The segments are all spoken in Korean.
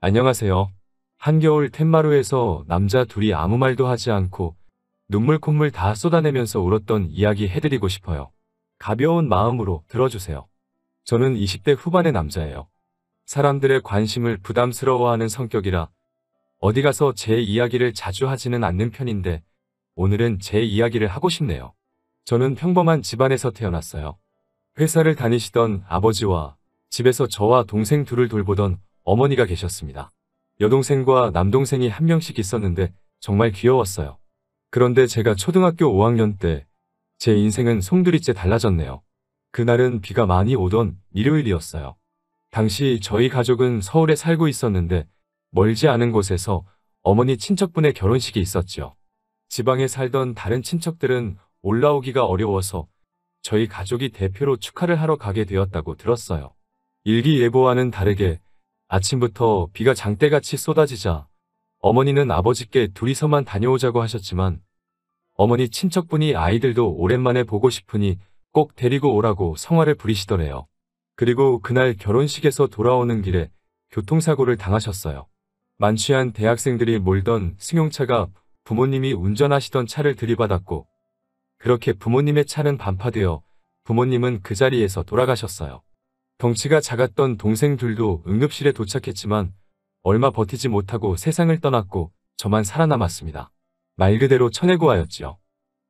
안녕하세요. 한겨울 텐마루에서 남자 둘이 아무 말도 하지 않고 눈물 콧물 다 쏟아내면서 울었던 이야기 해드리고 싶어요. 가벼운 마음으로 들어주세요. 저는 20대 후반의 남자예요. 사람들의 관심을 부담스러워하는 성격이라 어디 가서 제 이야기를 자주 하지는 않는 편인데 오늘은 제 이야기를 하고 싶네요. 저는 평범한 집안에서 태어났어요. 회사를 다니시던 아버지와 집에서 저와 동생 둘을 돌보던 어머니가 계셨습니다. 여동생과 남동생이 한 명씩 있었는데 정말 귀여웠어요. 그런데 제가 초등학교 5학년 때 제 인생은 송두리째 달라졌네요. 그날은 비가 많이 오던 일요일이었어요. 당시 저희 가족은 서울에 살고 있었는데 멀지 않은 곳에서 어머니 친척분의 결혼식이 있었죠. 지방에 살던 다른 친척들은 올라오기가 어려워서 저희 가족이 대표로 축하를 하러 가게 되었다고 들었어요. 일기예보와는 다르게 아침부터 비가 장대같이 쏟아지자 어머니는 아버지께 둘이서만 다녀오자고 하셨지만 어머니 친척분이 아이들도 오랜만에 보고 싶으니 꼭 데리고 오라고 성화를 부리시더래요. 그리고 그날 결혼식에서 돌아오는 길에 교통사고를 당하셨어요. 만취한 대학생들이 몰던 승용차가 부모님이 운전하시던 차를 들이받았고 그렇게 부모님의 차는 반파되어 부모님은 그 자리에서 돌아가셨어요. 덩치가 작았던 동생들도 응급실에 도착했지만 얼마 버티지 못하고 세상을 떠났고 저만 살아남았습니다. 말 그대로 천혜고아였지요.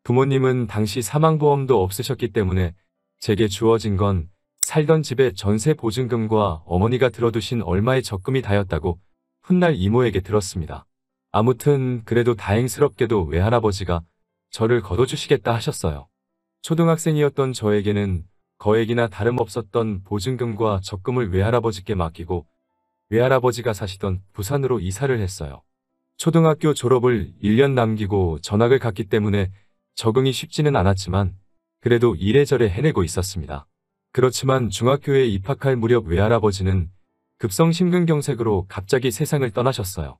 부모님은 당시 사망보험도 없으셨기 때문에 제게 주어진 건 살던 집의 전세 보증금과 어머니가 들어두신 얼마의 적금이 다였다고 훗날 이모에게 들었습니다. 아무튼 그래도 다행스럽게도 외할아버지가 저를 거둬주시겠다 하셨어요. 초등학생이었던 저에게는 거액이나 다름없었던 보증금과 적금을 외할아버지께 맡기고 외할아버지가 사시던 부산으로 이사를 했어요. 초등학교 졸업을 1년 남기고 전학을 갔기 때문에 적응이 쉽지는 않았지만 그래도 이래저래 해내고 있었습니다. 그렇지만 중학교에 입학할 무렵 외할아버지는 급성심근경색으로 갑자기 세상을 떠나셨어요.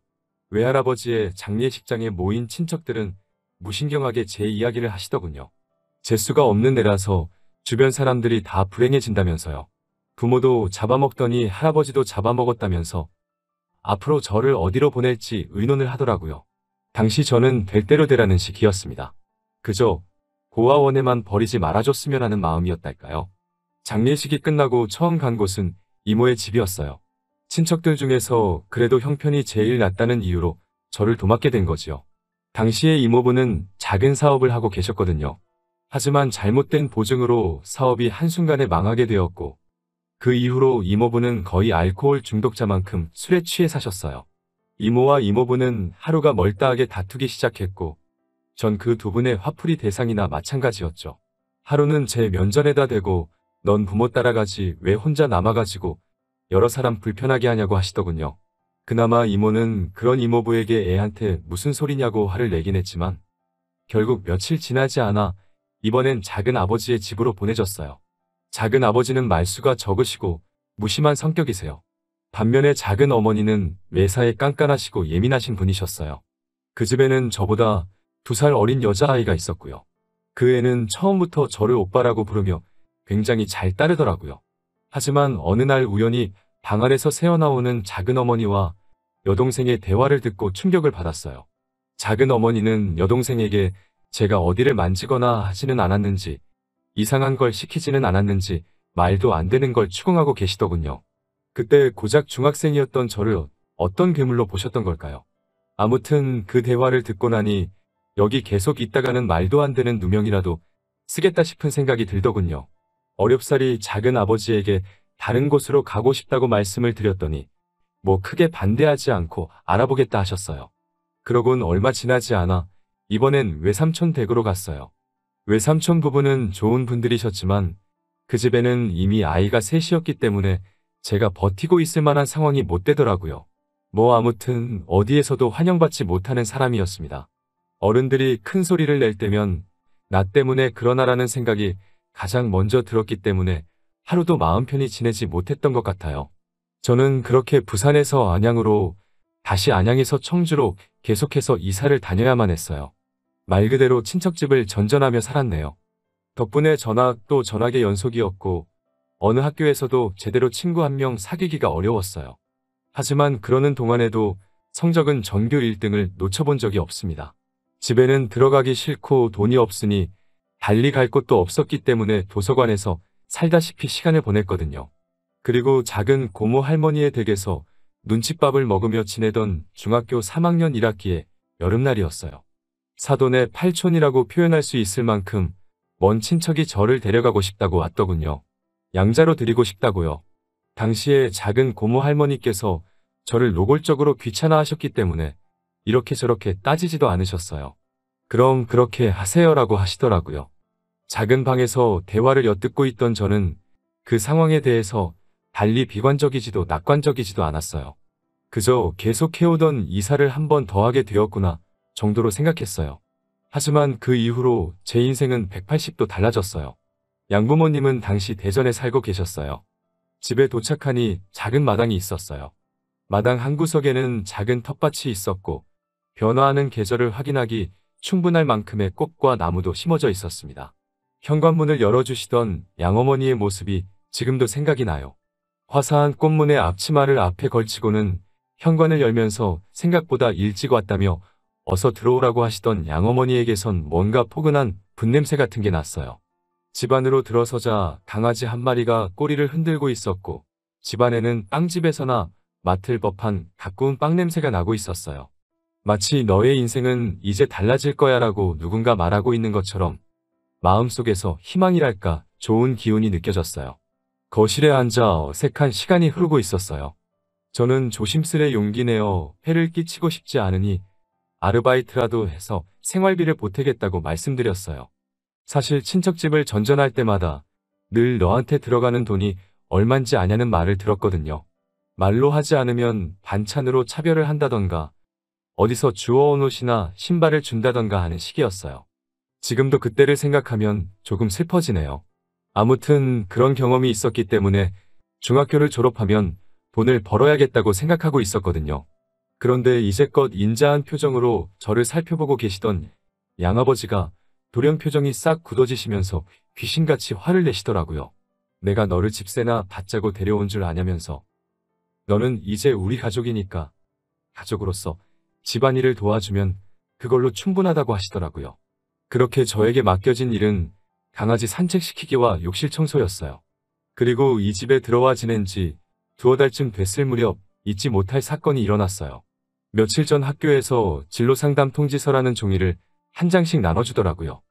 외할아버지의 장례식장에 모인 친척들은 무신경하게 제 이야기를 하시더군요. 재수가 없는 애라서 주변 사람들이 다 불행해진다면서요. 부모도 잡아먹더니 할아버지도 잡아먹었다면서 앞으로 저를 어디로 보낼지 의논을 하더라고요. 당시 저는 될 대로 되라는 식이었습니다. 그저 고아원에만 버리지 말아줬으면 하는 마음이었달까요. 장례식이 끝나고 처음 간 곳은 이모의 집이었어요. 친척들 중에서 그래도 형편이 제일 낫다는 이유로 저를 도맡게 된 거지요. 당시에 이모부는 작은 사업을 하고 계셨거든요. 하지만 잘못된 보증으로 사업이 한순간에 망하게 되었고 그 이후로 이모부는 거의 알코올 중독자만큼 술에 취해 사셨어요. 이모와 이모부는 하루가 멀다하게 다투기 시작했고 전 그 두 분의 화풀이 대상이나 마찬가지였죠. 하루는 제 면전에다 대고 넌 부모 따라가지 왜 혼자 남아가지고 여러 사람 불편하게 하냐고 하시더군요. 그나마 이모는 그런 이모부에게 애한테 무슨 소리냐고 화를 내긴 했지만 결국 며칠 지나지 않아 이번엔 작은 아버지의 집으로 보내졌어요. 작은 아버지는 말수가 적으시고 무심한 성격이세요. 반면에 작은 어머니는 매사에 깐깐하시고 예민하신 분이셨어요. 그 집에는 저보다 2살 어린 여자아이가 있었고요. 그 애는 처음부터 저를 오빠라고 부르며 굉장히 잘 따르더라고요. 하지만 어느 날 우연히 방 안에서 새어나오는 작은 어머니와 여동생의 대화를 듣고 충격을 받았어요. 작은 어머니는 여동생에게 제가 어디를 만지거나 하지는 않았는지 이상한 걸 시키지는 않았는지 말도 안 되는 걸 추궁하고 계시더군요. 그때 고작 중학생이었던 저를 어떤 괴물로 보셨던 걸까요? 아무튼 그 대화를 듣고 나니 여기 계속 있다가는 말도 안 되는 누명이라도 쓰겠다 싶은 생각이 들더군요. 어렵사리 작은 아버지에게 다른 곳으로 가고 싶다고 말씀을 드렸더니 뭐 크게 반대하지 않고 알아보겠다 하셨어요. 그러곤 얼마 지나지 않아 이번엔 외삼촌 댁으로 갔어요. 외삼촌 부부는 좋은 분들이셨지만 그 집에는 이미 아이가 셋이었기 때문에 제가 버티고 있을 만한 상황이 못 되더라고요. 뭐 아무튼 어디에서도 환영받지 못하는 사람이었습니다. 어른들이 큰 소리를 낼 때면 나 때문에 그러나라는 생각이 가장 먼저 들었기 때문에 하루도 마음 편히 지내지 못했던 것 같아요. 저는 그렇게 부산에서 안양으로 다시 안양에서 청주로 계속해서 이사를 다녀야만 했어요. 말 그대로 친척집을 전전하며 살았네요. 덕분에 전학도 전학의 연속이었고 어느 학교에서도 제대로 친구 한 명 사귀기가 어려웠어요. 하지만 그러는 동안에도 성적은 전교 1등을 놓쳐본 적이 없습니다. 집에는 들어가기 싫고 돈이 없으니 달리 갈 곳도 없었기 때문에 도서관에서 살다시피 시간을 보냈거든요. 그리고 작은 고모 할머니의 댁에서 눈칫밥을 먹으며 지내던 중학교 3학년 1학기의 여름날이었어요. 사돈의 팔촌이라고 표현할 수 있을 만큼 먼 친척이 저를 데려가고 싶다고 왔더군요. 양자로 드리고 싶다고요. 당시에 작은 고모 할머니께서 저를 노골적으로 귀찮아하셨기 때문에 이렇게 저렇게 따지지도 않으셨어요. 그럼 그렇게 하세요라고 하시더라고요. 작은 방에서 대화를 엿듣고 있던 저는 그 상황에 대해서 달리 비관적이지도 낙관적이지도 않았어요. 그저 계속해오던 이사를 한 번 더 하게 되었구나 정도로 생각했어요. 하지만 그 이후로 제 인생은 180도 달라졌어요. 양부모님은 당시 대전에 살고 계셨어요. 집에 도착하니 작은 마당이 있었어요. 마당 한구석에는 작은 텃밭이 있었고 변화하는 계절을 확인하기 충분할 만큼의 꽃과 나무도 심어져 있었습니다. 현관문을 열어주시던 양어머니의 모습이 지금도 생각이 나요. 화사한 꽃무늬 앞치마를 앞에 걸치고는 현관을 열면서 생각보다 일찍 왔다며 어서 들어오라고 하시던 양어머니에게선 뭔가 포근한 분냄새 같은 게 났어요. 집 안으로 들어서자 강아지 한 마리가 꼬리를 흔들고 있었고 집안에는 빵집에서나 맡을 법한 가꾸운 빵 냄새가 나고 있었어요. 마치 너의 인생은 이제 달라질 거야 라고 누군가 말하고 있는 것처럼 마음속에서 희망이랄까 좋은 기운이 느껴졌어요. 거실에 앉아 어색한 시간이 흐르고 있었어요. 저는 조심스레 용기 내어 해를 끼치고 싶지 않으니 아르바이트라도 해서 생활비를 보태겠다고 말씀드렸어요. 사실 친척집을 전전할 때마다 늘 너한테 들어가는 돈이 얼만지 아냐는 말을 들었거든요. 말로 하지 않으면 반찬으로 차별을 한다던가 어디서 주워온 옷이나 신발을 준다던가 하는 시기였어요. 지금도 그때를 생각하면 조금 슬퍼지네요. 아무튼 그런 경험이 있었기 때문에 중학교를 졸업하면 돈을 벌어야겠다고 생각하고 있었거든요. 그런데 이제껏 인자한 표정으로 저를 살펴보고 계시던 양아버지가 돌연 표정이 싹 굳어지시면서 귀신같이 화를 내시더라고요. 내가 너를 집세나 받자고 데려온 줄 아냐면서. 너는 이제 우리 가족이니까 가족으로서 집안일을 도와주면 그걸로 충분하다고 하시더라고요. 그렇게 저에게 맡겨진 일은 강아지 산책시키기와 욕실 청소였어요. 그리고 이 집에 들어와 지낸 지 두어 달쯤 됐을 무렵 잊지 못할 사건이 일어났어요. 며칠 전 학교에서 진로상담 통지서라는 종이를 한 장씩 나눠주더라고요.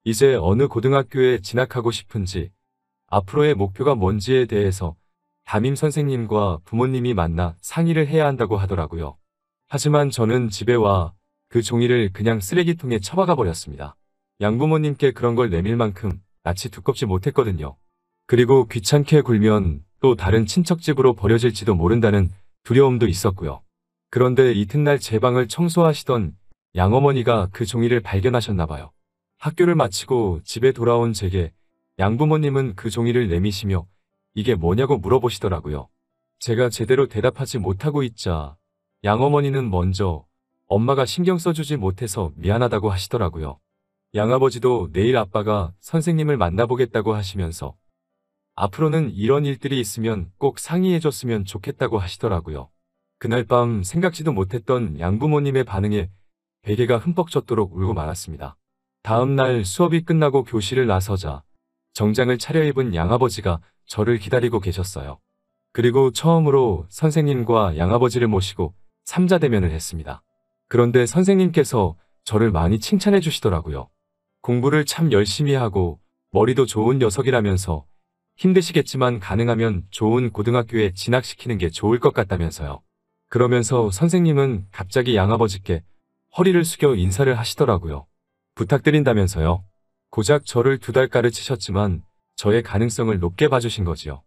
이제 어느 고등학교에 진학하고 싶은지, 앞으로의 목표가 뭔지에 대해서 담임 선생님과 부모님이 만나 상의를 해야 한다고 하더라고요. 하지만 저는 집에 와 그 종이를 그냥 쓰레기통에 처박아 버렸습니다. 양부모님께 그런 걸 내밀 만큼 낯이 두껍지 못했거든요. 그리고 귀찮게 굴면 또 다른 친척집으로 버려질지도 모른다는 두려움도 있었고요. 그런데 이튿날 제 방을 청소하시던 양어머니가 그 종이를 발견하셨나 봐요. 학교를 마치고 집에 돌아온 제게 양부모님은 그 종이를 내미시며 이게 뭐냐고 물어보시더라고요. 제가 제대로 대답하지 못하고 있자 양어머니는 먼저 엄마가 신경 써주지 못해서 미안하다고 하시더라고요. 양아버지도 내일 아빠가 선생님을 만나보겠다고 하시면서 앞으로는 이런 일들이 있으면 꼭 상의해줬으면 좋겠다고 하시더라고요. 그날 밤 생각지도 못했던 양부모님의 반응에 베개가 흠뻑 젖도록 울고 말았습니다. 다음 날 수업이 끝나고 교실을 나서자 정장을 차려입은 양아버지가 저를 기다리고 계셨어요. 그리고 처음으로 선생님과 양아버지를 모시고 삼자대면을 했습니다. 그런데 선생님께서 저를 많이 칭찬해 주시더라고요. 공부를 참 열심히 하고 머리도 좋은 녀석이라면서 힘드시겠지만 가능하면 좋은 고등학교에 진학시키는 게 좋을 것 같다면서요. 그러면서 선생님은 갑자기 양아버지께 허리를 숙여 인사를 하시더라고요. 부탁드린다면서요. 고작 저를 2달 가르치셨지만 저의 가능성을 높게 봐주신 거지요.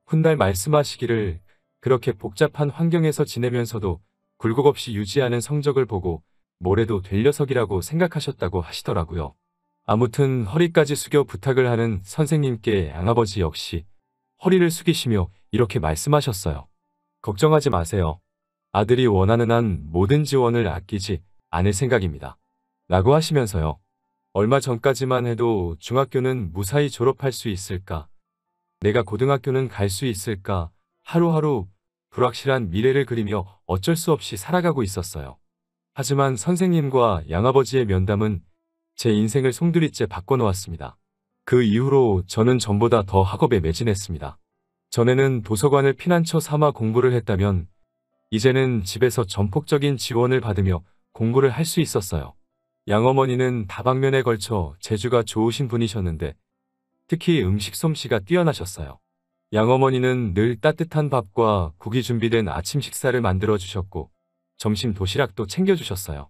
훗날 말씀하시기를 그렇게 복잡한 환경에서 지내면서도 굴곡 없이 유지하는 성적을 보고 뭐래도 될 녀석이라고 생각하셨다고 하시더라고요. 아무튼 허리까지 숙여 부탁을 하는 선생님께 양아버지 역시 허리를 숙이시며 이렇게 말씀하셨어요. 걱정하지 마세요. 아들이 원하는 한 모든 지원을 아끼지 않을 생각입니다. 라고 하시면서요. 얼마 전까지만 해도 중학교는 무사히 졸업할 수 있을까? 내가 고등학교는 갈 수 있을까? 하루하루 불확실한 미래를 그리며 어쩔 수 없이 살아가고 있었어요. 하지만 선생님과 양아버지의 면담은 제 인생을 송두리째 바꿔놓았습니다. 그 이후로 저는 전보다 더 학업에 매진했습니다. 전에는 도서관을 피난처 삼아 공부를 했다면 이제는 집에서 전폭적인 지원을 받으며 공부를 할 수 있었어요. 양어머니는 다방면에 걸쳐 재주가 좋으신 분이셨는데 특히 음식 솜씨가 뛰어나셨어요. 양어머니는 늘 따뜻한 밥과 국이 준비된 아침 식사를 만들어 주셨고 점심 도시락도 챙겨주셨어요.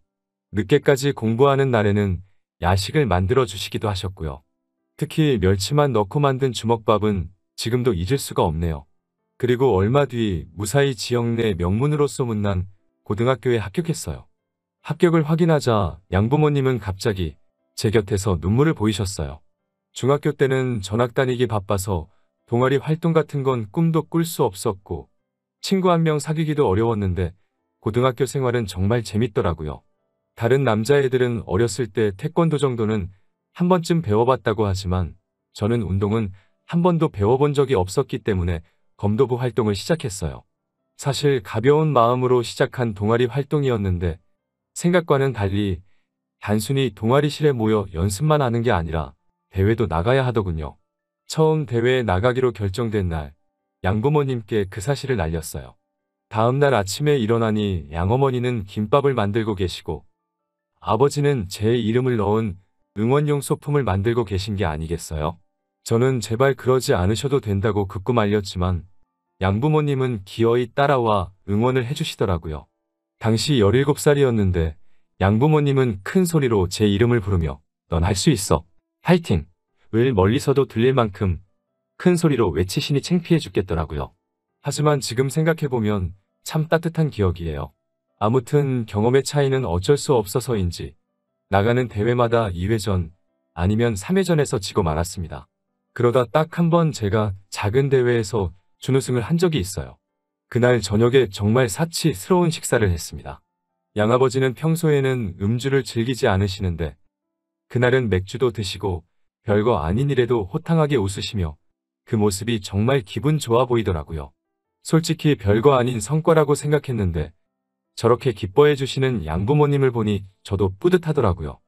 늦게까지 공부하는 날에는 야식을 만들어 주시기도 하셨고요. 특히 멸치만 넣고 만든 주먹밥은 지금도 잊을 수가 없네요. 그리고 얼마 뒤 무사히 지역 내 명문으로 소문난 고등학교에 합격했어요. 합격을 확인하자 양부모님은 갑자기 제 곁에서 눈물을 보이셨어요. 중학교 때는 전학 다니기 바빠서 동아리 활동 같은 건 꿈도 꿀 수 없었고 친구 한 명 사귀기도 어려웠는데 고등학교 생활은 정말 재밌더라고요. 다른 남자애들은 어렸을 때 태권도 정도는 한 번쯤 배워봤다고 하지만 저는 운동은 한 번도 배워본 적이 없었기 때문에 검도부 활동을 시작했어요. 사실 가벼운 마음으로 시작한 동아리 활동이었는데 생각과는 달리 단순히 동아리실에 모여 연습만 하는 게 아니라 대회도 나가야 하더군요. 처음 대회에 나가기로 결정된 날 양부모님께 그 사실을 알렸어요. 다음 날 아침에 일어나니 양어머니는 김밥을 만들고 계시고 아버지는 제 이름을 넣은 응원용 소품을 만들고 계신 게 아니겠어요? 저는 제발 그러지 않으셔도 된다고 극구 말렸지만 양부모님은 기어이 따라와 응원을 해주시더라고요. 당시 17살이었는데 양부모님은 큰 소리로 제 이름을 부르며 넌 할 수 있어. 파이팅! 을 멀리서도 들릴 만큼 큰 소리로 외치시니 창피해 죽겠더라고요. 하지만 지금 생각해보면 참 따뜻한 기억이에요. 아무튼 경험의 차이는 어쩔 수 없어서인지 나가는 대회마다 2회전 아니면 3회전에서 지고 말았습니다. 그러다 딱 한 번 제가 작은 대회에서 준우승을 한 적이 있어요. 그날 저녁에 정말 사치스러운 식사를 했습니다. 양아버지는 평소에는 음주를 즐기지 않으시는데 그날은 맥주도 드시고 별거 아닌 일에도 호탕하게 웃으시며 그 모습이 정말 기분 좋아 보이더라고요. 솔직히 별거 아닌 성과라고 생각했는데 저렇게 기뻐해 주시는 양부모님을 보니 저도 뿌듯하더라고요.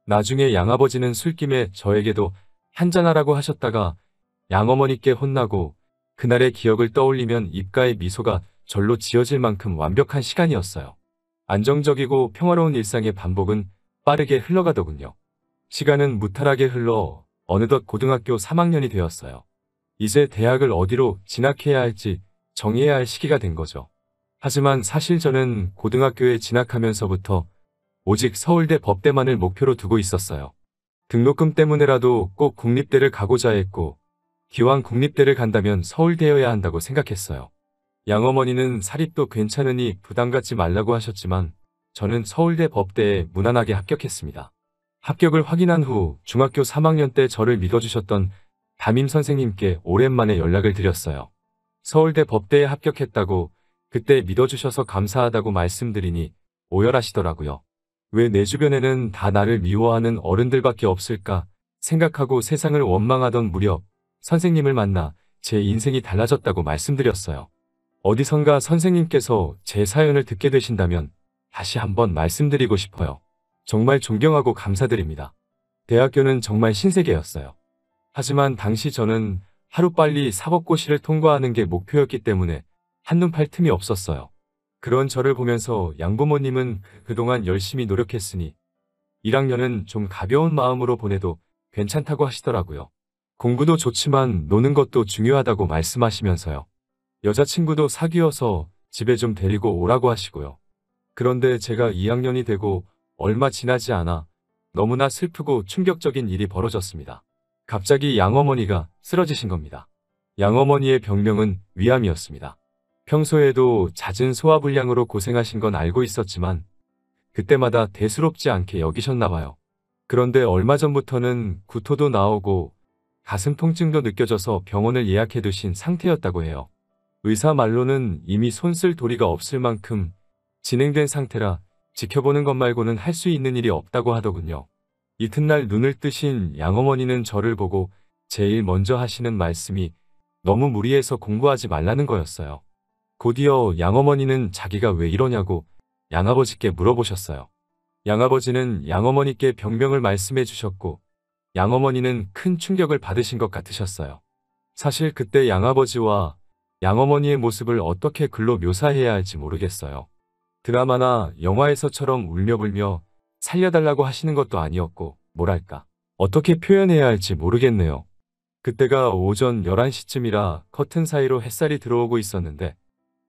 나중에 양아버지는 술김에 저에게도 한잔하라고 하셨다가 양어머니께 혼나고 그날의 기억을 떠올리면 입가에 미소가 절로 지어질 만큼 완벽한 시간이었어요. 안정적이고 평화로운 일상의 반복은 빠르게 흘러가더군요. 시간은 무탈하게 흘러 어느덧 고등학교 3학년이 되었어요. 이제 대학을 어디로 진학해야 할지 정해야 할 시기가 된 거죠. 하지만 사실 저는 고등학교에 진학하면서부터 오직 서울대 법대만을 목표로 두고 있었어요. 등록금 때문에라도 꼭 국립대를 가고자 했고 기왕 국립대를 간다면 서울대여야 한다고 생각했어요. 양어머니는 사립도 괜찮으니 부담 갖지 말라고 하셨지만 저는 서울대 법대에 무난하게 합격했습니다. 합격을 확인한 후 중학교 3학년 때 저를 믿어주셨던 담임 선생님께 오랜만에 연락을 드렸어요. 서울대 법대에 합격했다고 그때 믿어주셔서 감사하다고 말씀드리니 오열하시더라고요. 왜 내 주변에는 다 나를 미워하는 어른들밖에 없을까 생각하고 세상을 원망하던 무렵 선생님을 만나 제 인생이 달라졌다고 말씀드렸어요. 어디선가 선생님께서 제 사연을 듣게 되신다면 다시 한번 말씀드리고 싶어요. 정말 존경하고 감사드립니다. 대학교는 정말 신세계였어요. 하지만 당시 저는 하루빨리 사법고시를 통과하는 게 목표였기 때문에 한눈 팔 틈이 없었어요. 그런 저를 보면서 양부모님은 그동안 열심히 노력했으니 1학년은 좀 가벼운 마음으로 보내도 괜찮다고 하시더라고요. 공부도 좋지만 노는 것도 중요하다고 말씀하시면서요. 여자친구도 사귀어서 집에 좀 데리고 오라고 하시고요. 그런데 제가 2학년이 되고 얼마 지나지 않아 너무나 슬프고 충격적인 일이 벌어졌습니다. 갑자기 양어머니가 쓰러지신 겁니다. 양어머니의 병명은 위암이었습니다. 평소에도 잦은 소화불량으로 고생하신 건 알고 있었지만 그때마다 대수롭지 않게 여기셨나 봐요. 그런데 얼마 전부터는 구토도 나오고 가슴 통증도 느껴져서 병원을 예약해 두신 상태였다고 해요. 의사 말로는 이미 손 쓸 도리가 없을 만큼 진행된 상태라 지켜보는 것 말고는 할 수 있는 일이 없다고 하더군요. 이튿날 눈을 뜨신 양어머니는 저를 보고 제일 먼저 하시는 말씀이 너무 무리해서 공부하지 말라는 거였어요. 곧이어 양어머니는 자기가 왜 이러냐고 양아버지께 물어보셨어요. 양아버지는 양어머니께 병명을 말씀해 주셨고 양어머니는 큰 충격을 받으신 것 같으셨어요. 사실 그때 양아버지와 양어머니의 모습을 어떻게 글로 묘사해야 할지 모르겠어요. 드라마나 영화에서처럼 울며불며 살려달라고 하시는 것도 아니었고 뭐랄까 어떻게 표현해야 할지 모르겠네요. 그때가 오전 11시쯤이라 커튼 사이로 햇살이 들어오고 있었는데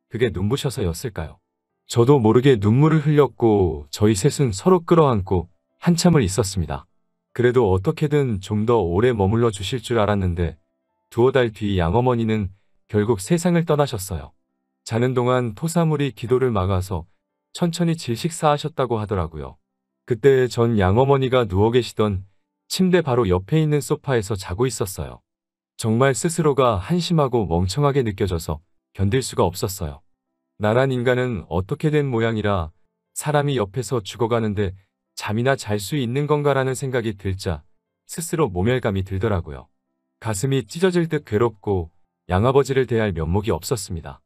그게 눈부셔서였을까요? 저도 모르게 눈물을 흘렸고 저희 셋은 서로 끌어안고 한참을 있었습니다. 그래도 어떻게든 좀 더 오래 머물러 주실 줄 알았는데 두어 달 뒤 양어머니는 결국 세상을 떠나셨어요. 자는 동안 토사물이 기도를 막아서 천천히 질식사하셨다고 하더라고요. 그때 전 양어머니가 누워 계시던 침대 바로 옆에 있는 소파에서 자고 있었어요. 정말 스스로가 한심하고 멍청하게 느껴져서 견딜 수가 없었어요. 나란 인간은 어떻게 된 모양이라 사람이 옆에서 죽어가는데 잠이나 잘 수 있는 건가라는 생각이 들자 스스로 모멸감이 들더라고요. 가슴이 찢어질 듯 괴롭고 양아버지를 대할 면목이 없었습니다.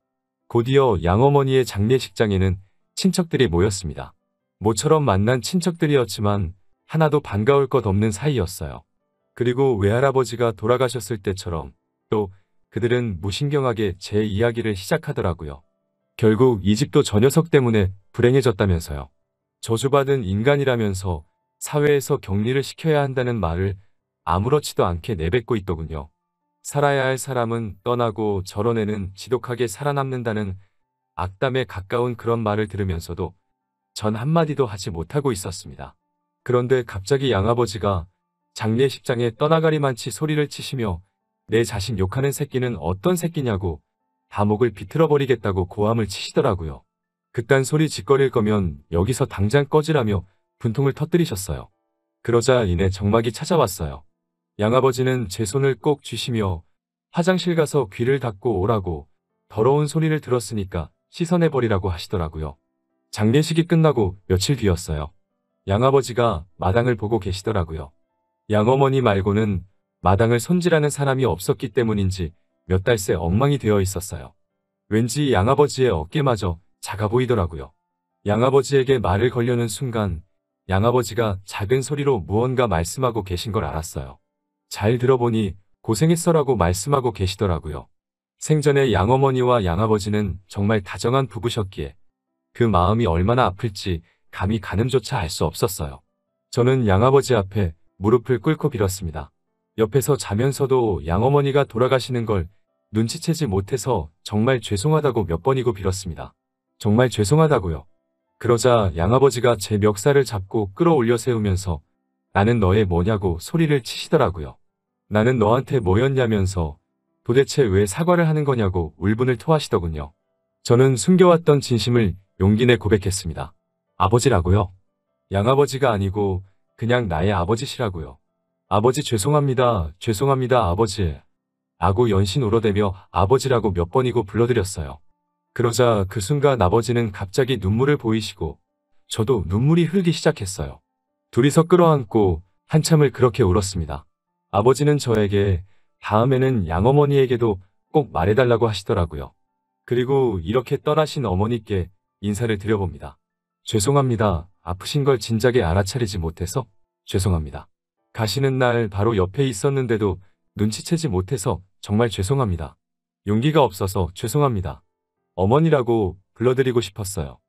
곧이어 양어머니의 장례식장에는 친척들이 모였습니다. 모처럼 만난 친척들이었지만 하나도 반가울 것 없는 사이였어요. 그리고 외할아버지가 돌아가셨을 때처럼 또 그들은 무신경하게 제 이야기를 시작하더라고요. 결국 이 집도 저 녀석 때문에 불행해졌다면서요. 저주받은 인간이라면서 사회에서 격리를 시켜야 한다는 말을 아무렇지도 않게 내뱉고 있더군요. 살아야 할 사람은 떠나고 저런 애는 지독하게 살아남는다는 악담에 가까운 그런 말을 들으면서도 전 한마디도 하지 못하고 있었습니다. 그런데 갑자기 양아버지가 장례식장에 떠나가리만치 소리를 치시며 내 자식 욕하는 새끼는 어떤 새끼냐고 다목을 비틀어버리겠다고 고함을 치시더라고요. 그딴 소리 짓거릴 거면 여기서 당장 꺼지라며 분통을 터뜨리셨어요. 그러자 이내 정막이 찾아왔어요. 양아버지는 제 손을 꼭 쥐시며 화장실 가서 귀를 닦고 오라고 더러운 소리를 들었으니까 씻어내버리라고 하시더라고요. 장례식이 끝나고 며칠 뒤였어요. 양아버지가 마당을 보고 계시더라고요. 양어머니 말고는 마당을 손질하는 사람이 없었기 때문인지 몇 달 새 엉망이 되어 있었어요. 왠지 양아버지의 어깨마저 작아 보이더라고요. 양아버지에게 말을 걸려는 순간 양아버지가 작은 소리로 무언가 말씀하고 계신 걸 알았어요. 잘 들어보니 고생했어라고 말씀하고 계시더라고요. 생전에 양어머니와 양아버지는 정말 다정한 부부셨기에 그 마음이 얼마나 아플지 감히 가늠조차 알 수 없었어요. 저는 양아버지 앞에 무릎을 꿇고 빌었습니다. 옆에서 자면서도 양어머니가 돌아가시는 걸 눈치채지 못해서 정말 죄송하다고 몇 번이고 빌었습니다. 정말 죄송하다고요. 그러자 양아버지가 제 멱살을 잡고 끌어올려 세우면서 나는 너의 뭐냐고 소리를 치시더라고요. 나는 너한테 뭐였냐면서 도대체 왜 사과를 하는 거냐고 울분을 토하시더군요. 저는 숨겨왔던 진심을 용기 내 고백했습니다. 아버지라고요? 양아버지가 아니고 그냥 나의 아버지시라고요. 아버지 죄송합니다. 죄송합니다 아버지. 라고 연신 울어대며 아버지라고 몇 번이고 불러드렸어요. 그러자 그 순간 아버지는 갑자기 눈물을 보이시고 저도 눈물이 흐르기 시작했어요. 둘이서 끌어안고 한참을 그렇게 울었습니다. 아버지는 저에게 다음에는 양어머니에게도 꼭 말해달라고 하시더라고요. 그리고 이렇게 떠나신 어머니께 인사를 드려봅니다. 죄송합니다. 아프신 걸 진작에 알아차리지 못해서 죄송합니다. 가시는 날 바로 옆에 있었는데도 눈치채지 못해서 정말 죄송합니다. 용기가 없어서 죄송합니다. 어머니라고 불러드리고 싶었어요.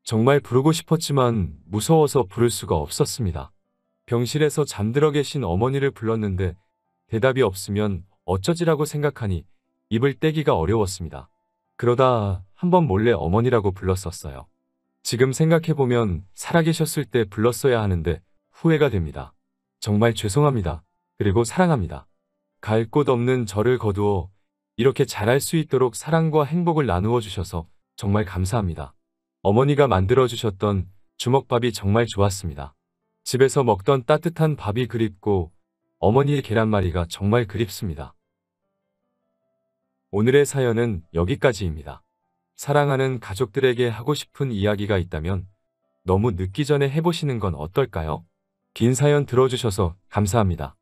정말 부르고 싶었지만 무서워서 부를 수가 없었습니다. 병실에서 잠들어 계신 어머니를 불렀는데 대답이 없으면 어쩌지라고 생각하니 입을 떼기가 어려웠습니다. 그러다 한번 몰래 어머니라고 불렀었어요. 지금 생각해보면 살아계셨을 때 불렀어야 하는데 후회가 됩니다. 정말 죄송합니다. 그리고 사랑합니다. 갈 곳 없는 저를 거두어 이렇게 잘할 수 있도록 사랑과 행복을 나누어 주셔서 정말 감사합니다. 어머니가 만들어주셨던 주먹밥이 정말 좋았습니다. 집에서 먹던 따뜻한 밥이 그립고 어머니의 계란말이가 정말 그립습니다. 오늘의 사연은 여기까지입니다. 사랑하는 가족들에게 하고 싶은 이야기가 있다면 너무 늦기 전에 해보시는 건 어떨까요? 긴 사연 들어주셔서 감사합니다.